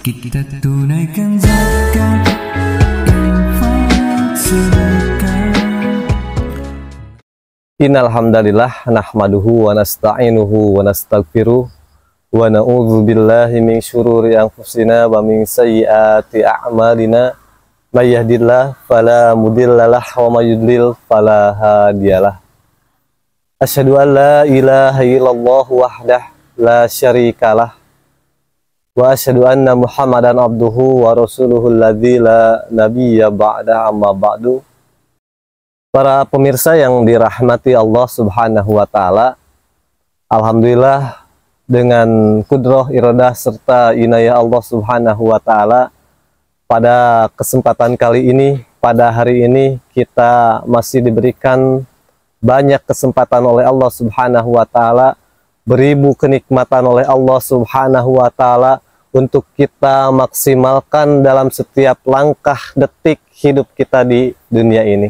Kita tunaikan zakat, infak, sedekah. Innal hamdalillah nahmaduhu wa nasta'inuhu wa nastaghfiruh wa na'udzu billahi min syururi anfusina wa min sayyiati a'malina. May yahdihillahu fala mudhillalah wa may yudlil fala hadiyalah. Asyhadu an la ilaha illallah wahdah la syarikalah wa asyhadu anna Muhammadan abduhu wa rasuluhu alladzi la nabiyya ba'da, amma ba'du. Para pemirsa yang dirahmati Allah Subhanahu wa taala, alhamdulillah dengan kudrah, iradah serta inayah Allah Subhanahu wa taala, pada kesempatan kali ini, pada hari ini kita masih diberikan banyak kesempatan oleh Allah Subhanahu wa taala, beribu kenikmatan oleh Allah Subhanahu wa taala untuk kita maksimalkan dalam setiap langkah detik hidup kita di dunia ini.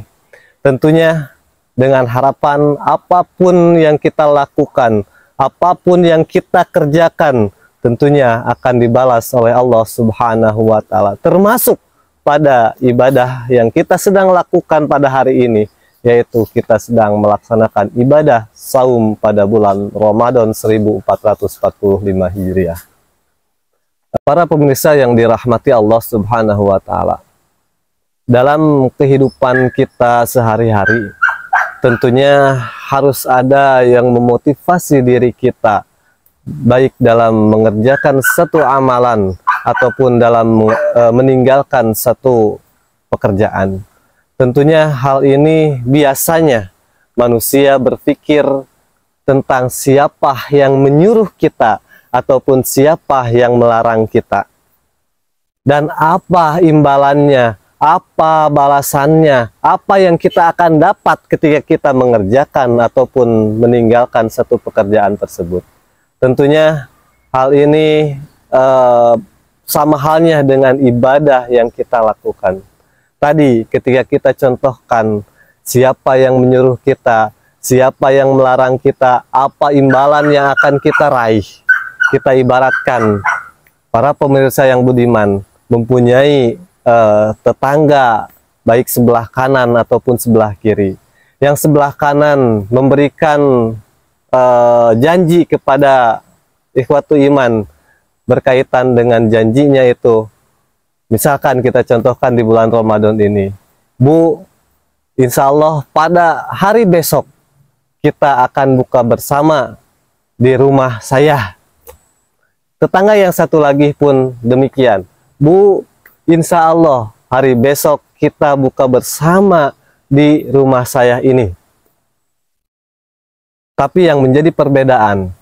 Tentunya dengan harapan apapun yang kita lakukan, apapun yang kita kerjakan, tentunya akan dibalas oleh Allah Subhanahu wa taala. Termasuk pada ibadah yang kita sedang lakukan pada hari ini, yaitu kita sedang melaksanakan ibadah saum pada bulan Ramadan 1445 Hijriah. Para pemirsa yang dirahmati Allah Subhanahu wa taala, dalam kehidupan kita sehari-hari, tentunya harus ada yang memotivasi diri kita, baik dalam mengerjakan satu amalan ataupun dalam meninggalkan satu pekerjaan. Tentunya hal ini biasanya manusia berpikir tentang siapa yang menyuruh kita ataupun siapa yang melarang kita, dan apa imbalannya, apa balasannya, apa yang kita akan dapat ketika kita mengerjakan ataupun meninggalkan satu pekerjaan tersebut. Tentunya hal ini sama halnya dengan ibadah yang kita lakukan. Tadi ketika kita contohkan siapa yang menyuruh kita, siapa yang melarang kita, apa imbalan yang akan kita raih. Kita ibaratkan para pemirsa yang budiman mempunyai tetangga baik sebelah kanan ataupun sebelah kiri. Yang sebelah kanan memberikan janji kepada ikhwatu iman berkaitan dengan janjinya itu, misalkan kita contohkan di bulan Ramadan ini, Bu, insya Allah pada hari besok kita akan buka bersama di rumah saya. Tetangga yang satu lagi pun demikian, Bu, insya Allah hari besok kita buka bersama di rumah saya ini. Tapi yang menjadi perbedaan,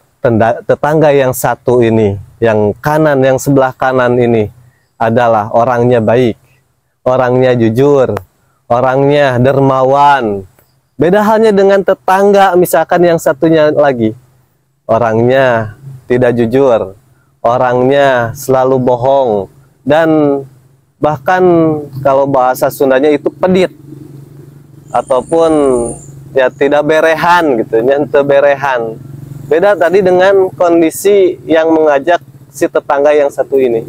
tetangga yang satu ini, yang kanan, yang sebelah kanan ini adalah orangnya baik, orangnya jujur, orangnya dermawan. Beda halnya dengan tetangga misalkan yang satunya lagi, orangnya tidak jujur, orangnya selalu bohong, dan bahkan kalau bahasa Sundanya itu pedit, ataupun ya tidak berehan gitu, nyentuh berehan. Beda tadi dengan kondisi yang mengajak si tetangga yang satu ini.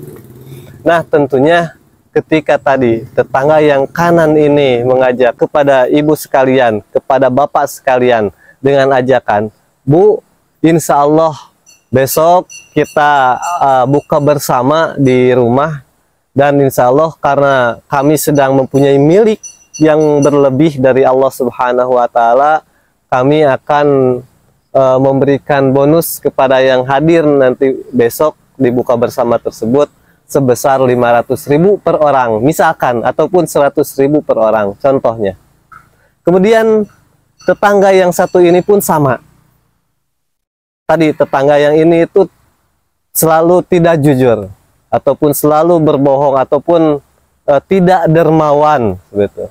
Nah tentunya ketika tadi tetangga yang kanan ini mengajak kepada ibu sekalian, kepada bapak sekalian dengan ajakan, Bu, insya Allah besok kita buka bersama di rumah, dan insya Allah karena kami sedang mempunyai milik yang berlebih dari Allah Subhanahu wa taala, kami akan memberikan bonus kepada yang hadir nanti besok dibuka bersama tersebut sebesar 500.000 per orang misalkan, ataupun 100.000 per orang contohnya. Kemudian tetangga yang satu ini pun sama. Tadi tetangga yang ini itu selalu tidak jujur, ataupun selalu berbohong, ataupun tidak dermawan gitu.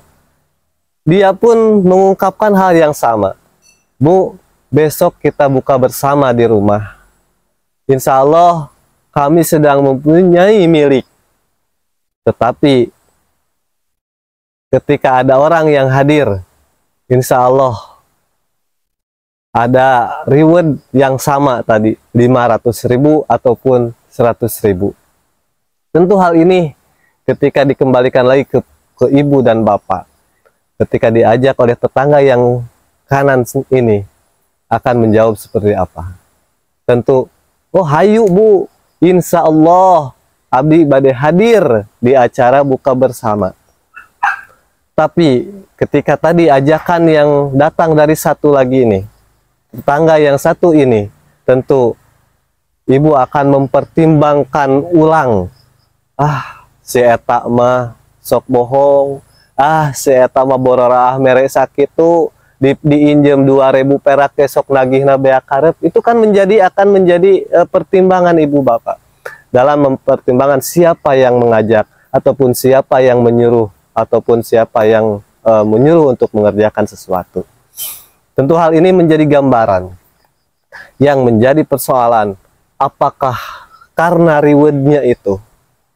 Dia pun mengungkapkan hal yang sama, Bu, besok kita buka bersama di rumah. Insya Allah kami sedang mempunyai milik. Tetapi ketika ada orang yang hadir, insya Allah ada reward yang sama tadi, 500.000 ataupun 100.000. Tentu hal ini ketika dikembalikan lagi ke ibu dan bapak, ketika diajak oleh tetangga yang kanan ini, akan menjawab seperti apa? Tentu, oh hayu bu, insya Allah abdi bade hadir di acara buka bersama. Tapi ketika tadi ajakan yang datang dari satu lagi ini, tetangga yang satu ini, tentu ibu akan mempertimbangkan ulang. Si eta mah sok bohong. Si eta mah boraraah merek sakit tuh diinjem 2.000 perak besok nagihna bea karep. Itu kan akan menjadi pertimbangan ibu bapak dalam mempertimbangkan siapa yang mengajak ataupun siapa yang menyuruh ataupun siapa yang menyuruh untuk mengerjakan sesuatu. Tentu hal ini menjadi gambaran yang menjadi persoalan, apakah karena rewardnya itu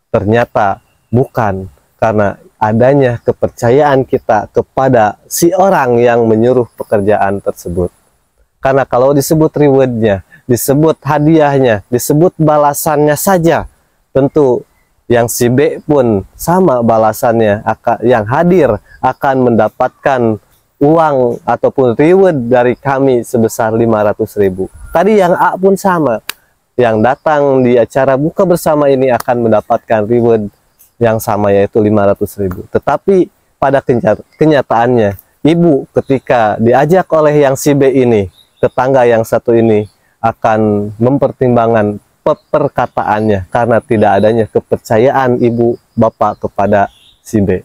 ternyata bukan karena adanya kepercayaan kita kepada si orang yang menyuruh pekerjaan tersebut. Karena kalau disebut rewardnya, disebut hadiahnya, disebut balasannya saja, tentu yang si B pun sama balasannya, yang hadir akan mendapatkan uang ataupun reward dari kami sebesar 500.000. Tadi yang A pun sama, yang datang di acara buka bersama ini akan mendapatkan reward yang sama, yaitu 500.000. Tetapi pada kenyataannya, ibu ketika diajak oleh yang si B ini, tetangga yang satu ini akan mempertimbangkan perkataannya karena tidak adanya kepercayaan ibu bapak kepada si B.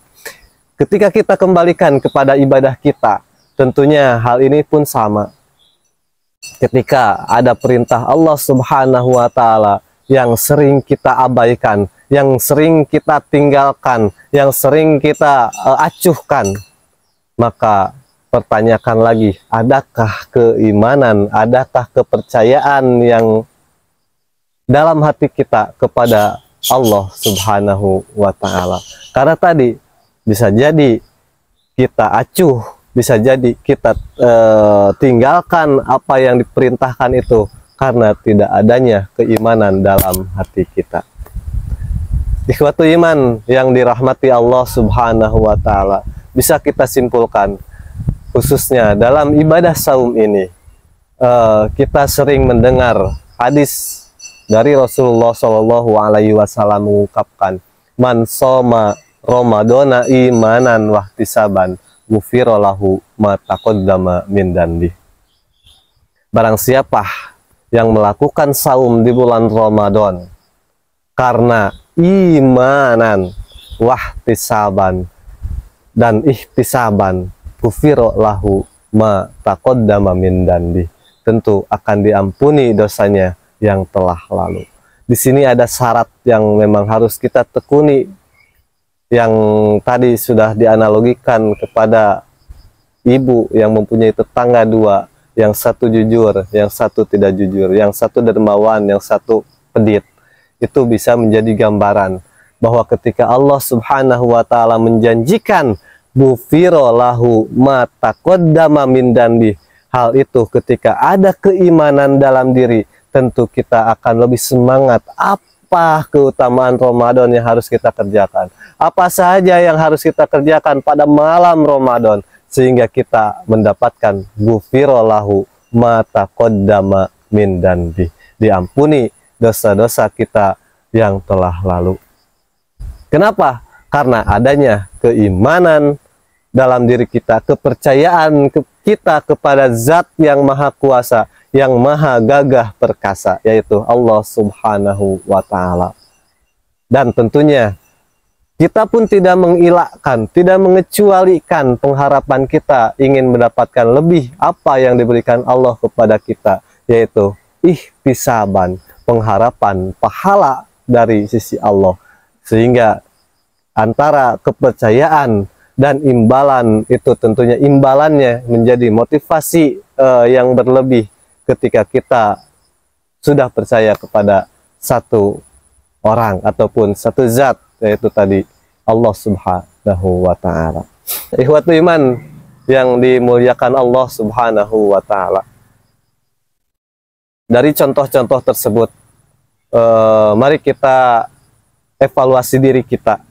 Ketika kita kembalikan kepada ibadah kita, tentunya hal ini pun sama. Ketika ada perintah Allah Subhanahu wa Ta'ala yang sering kita abaikan, yang sering kita tinggalkan, yang sering kita acuhkan, maka pertanyakan lagi, adakah keimanan, adakah kepercayaan yang dalam hati kita kepada Allah Subhanahu wa Ta'ala? Karena tadi bisa jadi kita acuh, bisa jadi kita tinggalkan apa yang diperintahkan itu karena tidak adanya keimanan dalam hati kita. Ikhwatu iman yang dirahmati Allah Subhanahu wa Ta'ala, bisa kita simpulkan khususnya dalam ibadah saum ini, kita sering mendengar hadis dari Rasulullah Shallallahu Alaihi Wasallam mengungkapkan, man soma Ramadana imanan wahtisaban ghufira lahu ma taqaddama min dhanbi. Barang siapa yang melakukan saum di bulan Ramadan karena imanan wahtisaban dan ihtisaban, ghufira lahu ma taqaddama min dhanbi, tentu akan diampuni dosanya yang telah lalu. Di sini ada syarat yang memang harus kita tekuni, yang tadi sudah dianalogikan kepada ibu yang mempunyai tetangga dua, yang satu jujur, yang satu tidak jujur, yang satu dermawan, yang satu pedit. Itu bisa menjadi gambaran bahwa ketika Allah Subhanahu wa Ta'ala menjanjikan ghufira lahu ma taqaddama min dhanbi, hal itu ketika ada keimanan dalam diri, tentu kita akan lebih semangat. Apa keutamaan Ramadan yang harus kita kerjakan? Apa saja yang harus kita kerjakan pada malam Ramadan sehingga kita mendapatkan ghufira lahu ma taqaddama min dhanbi, diampuni dosa-dosa kita yang telah lalu. Kenapa? Karena adanya keimanan dalam diri kita, kepercayaan kita kepada Zat yang Maha Kuasa, yang Maha Gagah Perkasa, yaitu Allah Subhanahu wa Ta'ala. Dan tentunya kita pun tidak mengelakkan, tidak mengecualikan pengharapan kita ingin mendapatkan lebih apa yang diberikan Allah kepada kita, yaitu ihtisaban, pengharapan pahala dari sisi Allah. Sehingga antara kepercayaan dan imbalan itu, tentunya imbalannya menjadi motivasi yang berlebih ketika kita sudah percaya kepada satu orang ataupun satu zat, yaitu tadi Allah Subhanahu wa Ta'ala. Ikhwatu iman yang dimuliakan Allah Subhanahu wa Ta'ala, dari contoh-contoh tersebut, mari kita evaluasi diri kita,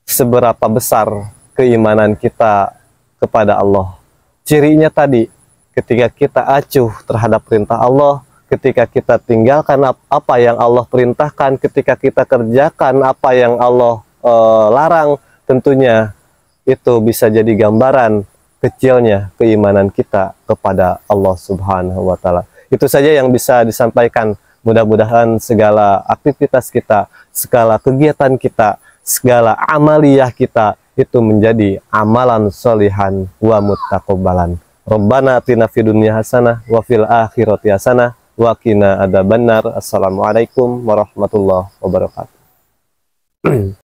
seberapa besar keimanan kita kepada Allah. Cirinya tadi, ketika kita acuh terhadap perintah Allah, ketika kita tinggalkan apa yang Allah perintahkan, ketika kita kerjakan apa yang Allah larang, tentunya itu bisa jadi gambaran kecilnya keimanan kita kepada Allah Subhanahu wa Ta'ala. Itu saja yang bisa disampaikan. Mudah-mudahan segala aktivitas kita, segala kegiatan kita, segala amaliyah kita itu menjadi amalan solihan wa muttaqabbalan. Rabbana atina fid dunya hasanah wa fil akhirati hasanah wa qina adzabannar. Assalamualaikum warahmatullahi wabarakatuh.